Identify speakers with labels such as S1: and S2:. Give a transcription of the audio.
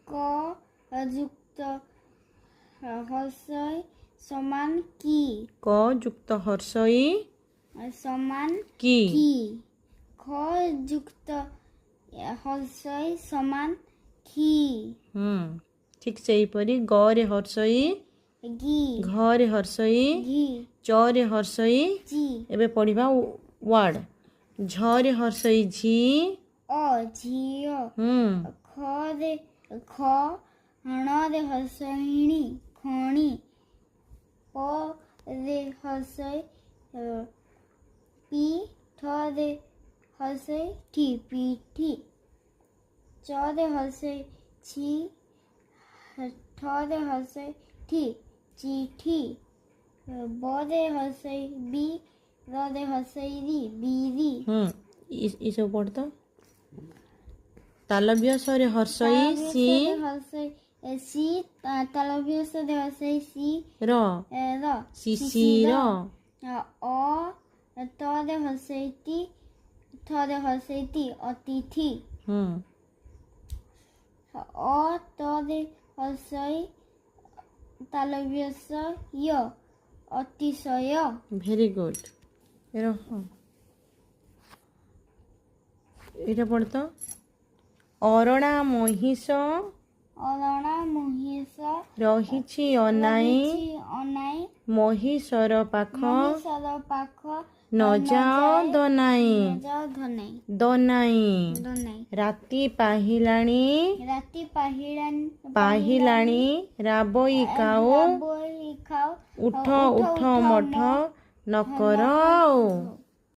S1: क युक्त हर्षय समान की
S2: क युक्त हर्षई
S1: समान
S2: की
S1: ख युक्त हर्षय समान की
S2: ठीक सेहीपरि ग रे हर्षई
S1: गी
S2: घ रे हर्षई
S1: घी
S2: च रे हर्षई
S1: ची
S2: एबे पढ़िबा वर्ड झ रे हर्षई झी
S1: झियो
S2: हम्म
S1: ख हण रे हर्षयिणी खणी प रे हर्षय पी ठ रे हर्षय ठी पीठी च रे हर्षय छी ठ रे हर्षय ठी चिठी ब रे हर्षय बी र रे हर्षय री बीरी
S2: ई सब पढ़ता तालव्य स रे हर्षई सी
S1: हर्षय सी तालव्य स रे हर्षय सी
S2: र
S1: र
S2: शिशिर
S1: अ त रे हर्षय टी थ रे हर्षय टी अतिथि अ त रे हर्षय तालव्य स य अतिशय
S2: भेरी गुड এটা পড়তো অরଣା মহিষ
S1: ଅରଣା ମହିଷ
S2: ରହିଛି ଅନାଇ
S1: ଅନାଇ
S2: ମହିଷର ପାଖ
S1: ମହିଷର ପାଖ
S2: ନ ଯାଅ ଦନାଇ
S1: ଯାଅ ଧନାଇ
S2: ଦନାଇ
S1: ଦନାଇ
S2: ରାତି ପାହିଲାଣି
S1: ରାତି
S2: ପାହିଲାଣି ରାବଇ କାଉ
S1: ବହି ଖାଉ
S2: ଉଠ ଉଠ ମଠ ନକର ଆଉ